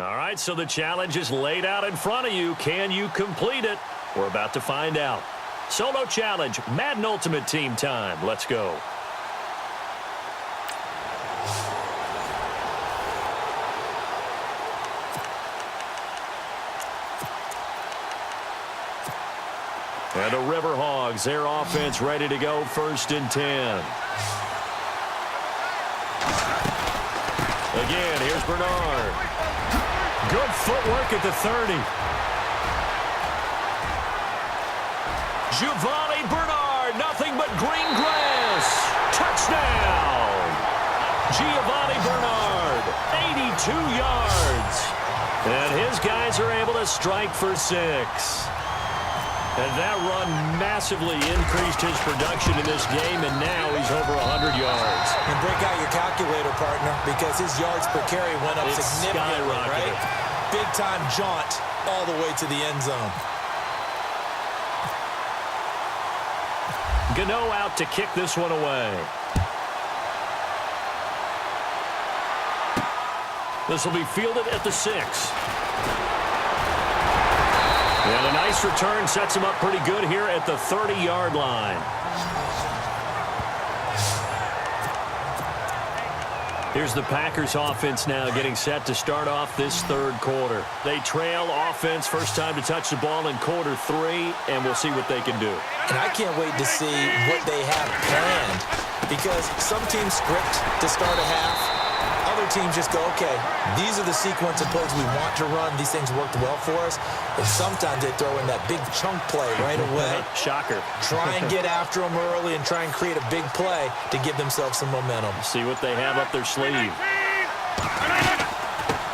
All right, so the challenge is laid out in front of you. Can you complete it? We're about to find out. Solo challenge, Madden Ultimate Team time. Let's go. And the River Hogs, their offense ready to go, 1st and 10. Again, here's Bernard. Good footwork at the 30. Giovanni Bernard, nothing but green grass. Touchdown. Giovanni Bernard, 82 yards. And his guys are able to strike for 6. And that run massively increased his production in this game, and now he's over 100 yards. And break out your calculator, partner, because his yards per carry went up significantly, right? Big-time jaunt all the way to the end zone. Gano out to kick this one away. This will be fielded at the 6. And a nice return sets him up pretty good here at the 30-yard line. Here's the Packers offense now getting set to start off this 3rd quarter. They trail offense, first time to touch the ball in quarter 3, and we'll see what they can do. And I can't wait to see what they have planned, because some teams script to start a half. Other teams just go, okay, these are the sequence of plays we want to run. These things worked well for us. And sometimes they throw in that big chunk play right away. Shocker. Try and get after them early and try and create a big play to give themselves some momentum. See what they have up their sleeve.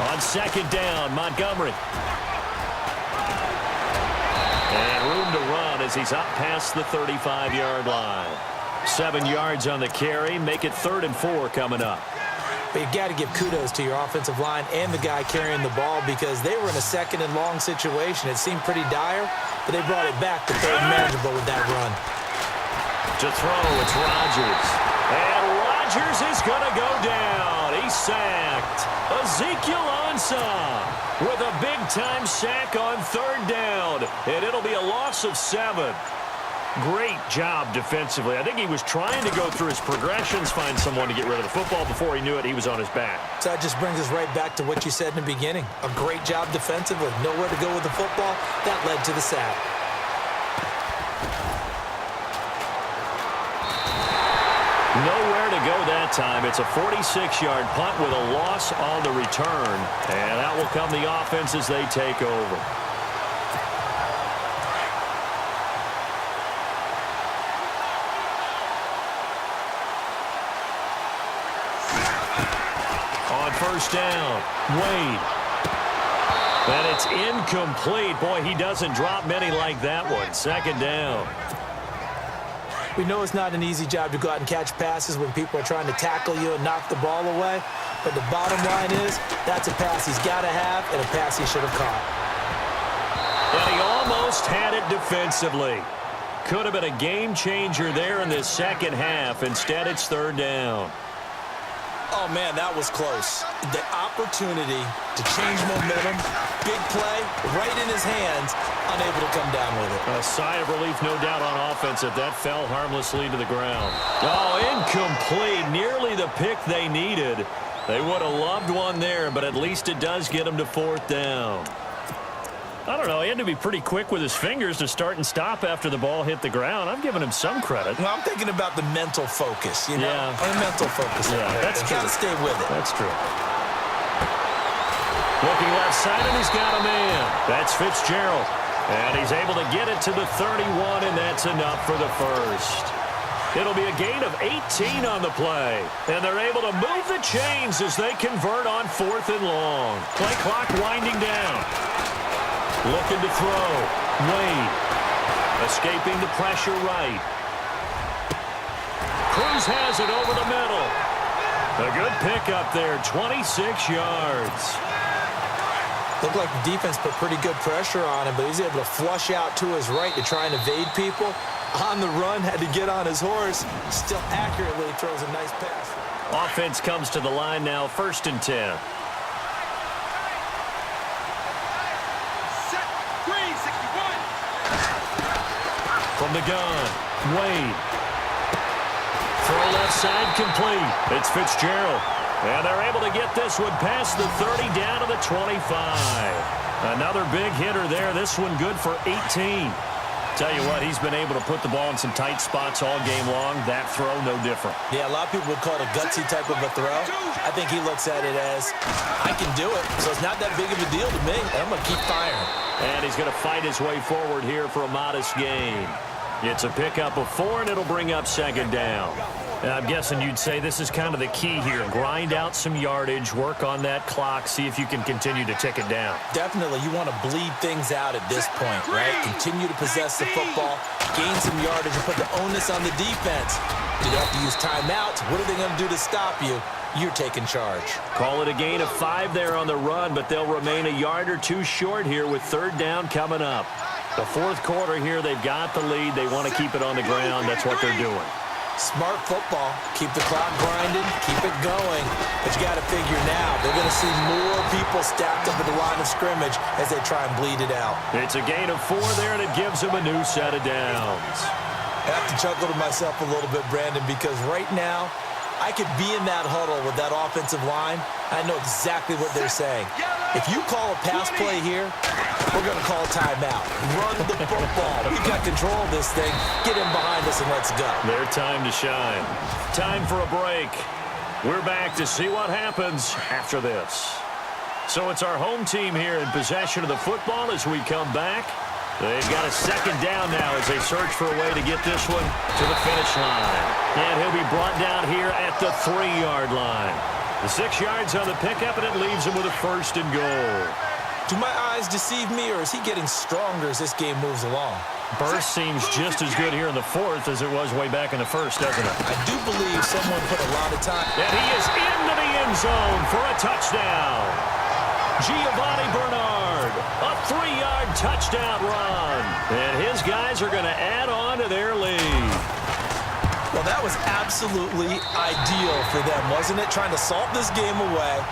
On 2nd down, Montgomery. And room to run as he's up past the 35-yard line. 7 yards on the carry. Make it 3rd and 4 coming up. But you've got to give kudos to your offensive line and the guy carrying the ball, because they were in a 2nd and long situation. It seemed pretty dire, but they brought it back to 3rd and manageable with that run. To throw, it's Rodgers. And Rodgers is going to go down. He's sacked. Ezekiel Ansah with a big-time sack on 3rd down. And it'll be a loss of 7. Great job defensively. I think he was trying to go through his progressions, find someone to get rid of the football. Before he knew it, he was on his back. So that just brings us right back to what you said in the beginning. A great job defensively. Nowhere to go with the football. That led to the sack. Nowhere to go that time. It's a 46-yard punt with a loss on the return. And that will come the offense as they take over. On 1st down, Wade. And it's incomplete. Boy, he doesn't drop many like that one. 2nd down. We know it's not an easy job to go out and catch passes when people are trying to tackle you and knock the ball away. But the bottom line is, that's a pass he's got to have and a pass he should have caught. And he almost had it defensively. Could have been a game changer there in this 2nd half. Instead, it's 3rd down. Oh, man, that was close. The opportunity to change momentum, big play, right in his hands, unable to come down with it. A sigh of relief, no doubt, on offense if that fell harmlessly to the ground. Oh, incomplete. Nearly the pick they needed. They would have loved one there, but at least it does get them to 4th down. I don't know. He had to be pretty quick with his fingers to start and stop after the ball hit the ground. I'm giving him some credit. Well, I'm thinking about the mental focus, you know? Yeah. The mental focus. Yeah, that's true. Got to stay with it. That's true. Looking left side, and he's got a man. That's Fitzgerald. And he's able to get it to the 31, and that's enough for the 1st. It'll be a gain of 18 on the play. And they're able to move the chains as they convert on 4th and long. Play clock winding down. Looking to throw. Wade. Escaping the pressure right. Cruz has it over the middle. A good pickup there. 26 yards. Looked like the defense put pretty good pressure on him, but he's able to flush out to his right to try and evade people. On the run, had to get on his horse. Still accurately throws a nice pass. Offense comes to the line now, 1st and 10. From the gun, Wade. Throw left side complete. It's Fitzgerald. And they're able to get this one past the 30 down to the 25. Another big hitter there. This one good for 18. Tell you what, he's been able to put the ball in some tight spots all game long. That throw, no different. Yeah, a lot of people would call it a gutsy type of a throw. I think he looks at it as, I can do it, so it's not that big of a deal to me. I'm going to keep firing. And he's going to fight his way forward here for a modest gain. It's a pickup of 4, and it'll bring up second down. And I'm guessing you'd say this is kind of the key here. Grind out some yardage, work on that clock, see if you can continue to tick it down. Definitely, you want to bleed things out at this point, right? Continue to possess the football, gain some yardage, and put the onus on the defense. Do they have to use timeouts? What are they going to do to stop you? You're taking charge. Call it a gain of 5 there on the run, but they'll remain a yard or 2 short here with third down coming up. The fourth quarter here, they've got the lead. They want to keep it on the ground. That's what they're doing. Smart football. Keep the clock grinding. Keep it going. But you got to figure now, they're going to see more people stacked up at the line of scrimmage as they try and bleed it out. It's a gain of 4 there, and it gives them a new set of downs. I have to chuckle to myself a little bit, Brandon, because right now, I could be in that huddle with that offensive line. I know exactly what they're saying. If you call a pass play here, we're going to call a timeout. Run the football. We've got control of this thing. Get in behind us and let's go. Their time to shine. Time for a break. We're back to see what happens after this. So it's our home team here in possession of the football as we come back. They've got a second down now as they search for a way to get this one to the finish line. And he'll be brought down here at the 3-yard line. The 6 yards on the pickup, and it leaves him with a first and goal. Do my eyes deceive me, or is he getting stronger as this game moves along? Burst seems just as good here in the fourth as it was way back in the first, doesn't it? I do believe someone put a lot of time. And he is into the end zone for a touchdown. Giovanni Bernard, a 3-yard touchdown run. And his guys are going to add on to their lead. Well, that was absolutely ideal for them, wasn't it? Trying to salt this game away.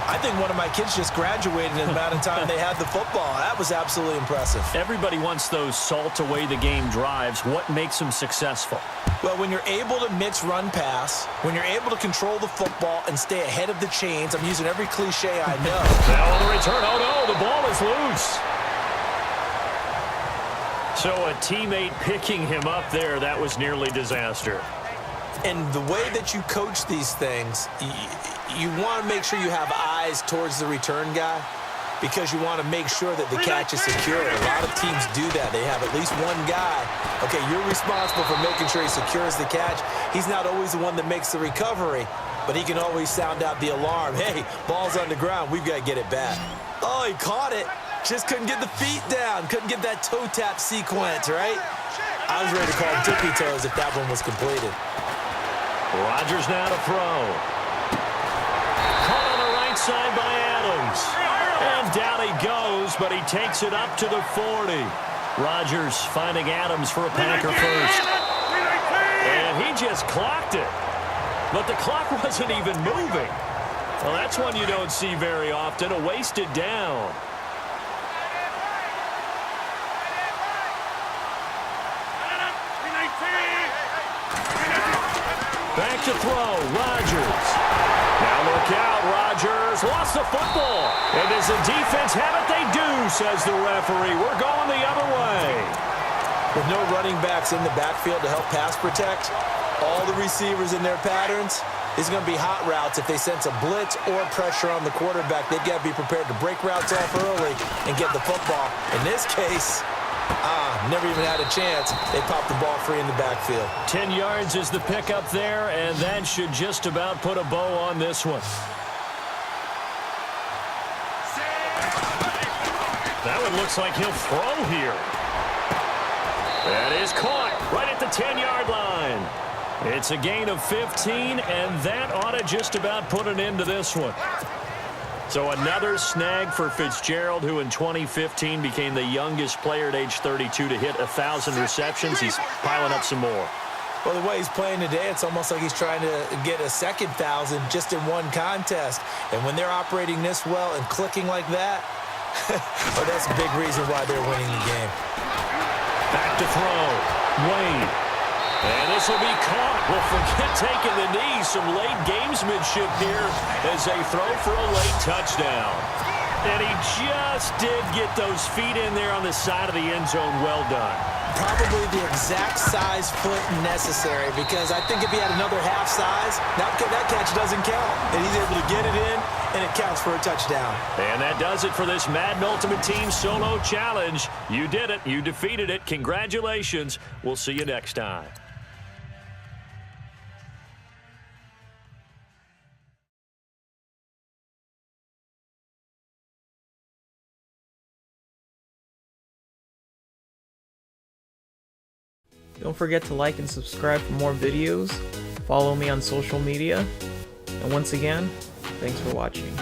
I think one of my kids just graduated in the amount of time they had the football. That was absolutely impressive. Everybody wants those salt away the game drives. What makes them successful? Well, when you're able to mix run pass, when you're able to control the football and stay ahead of the chains, I'm using every cliche I know. Now on the return, oh no, the ball is loose. So a teammate picking him up there, that was nearly disaster. And the way that you coach these things, you want to make sure you have eyes towards the return guy because you want to make sure that the catch is secure. A lot of teams do that. They have at least one guy. Okay, you're responsible for making sure he secures the catch. He's not always the one that makes the recovery, but he can always sound out the alarm. Hey, ball's on the ground. We've got to get it back. Oh, he caught it. Just couldn't get the feet down. Couldn't get that toe tap sequence, right? I was ready to call him tippy toes if that one was completed. Rodgers now to throw. Caught on the right side by Adams. And down he goes, but he takes it up to the 40. Rodgers finding Adams for a Packer first. And he just clocked it. But the clock wasn't even moving. Well, that's one you don't see very often, a wasted down. Back to throw, Rodgers. Now look out, Rodgers lost the football. And does the defense have it? They do, says the referee. We're going the other way. With no running backs in the backfield to help pass protect, all the receivers in their patterns, it's going to be hot routes. If they sense a blitz or pressure on the quarterback, they've got to be prepared to break routes off early and get the football. In this case, never even had a chance. They popped the ball free in the backfield. 10 yards is the pickup there, and that should just about put a bow on this one. That one looks like he'll throw here. That is caught right at the 10-yard line. It's a gain of 15, and that ought to just about put an end to this one. So another snag for Fitzgerald, who in 2015 became the youngest player at age 32 to hit 1,000 receptions. He's piling up some more. Well, the way he's playing today, it's almost like he's trying to get a second 1,000 just in one contest. And when they're operating this well and clicking like that, well, that's a big reason why they're winning the game. Back to throw. Wade. And this will be caught. Well, forget taking the knee. Some late gamesmanship here as they throw for a late touchdown. And he just did get those feet in there on the side of the end zone. Well done. Probably the exact size foot necessary, because I think if he had another half size, that catch doesn't count. And he's able to get it in, and it counts for a touchdown. And that does it for this Madden Ultimate Team Solo Challenge. You did it. You defeated it. Congratulations. We'll see you next time. Don't forget to like and subscribe for more videos. Follow me on social media. And once again, thanks for watching.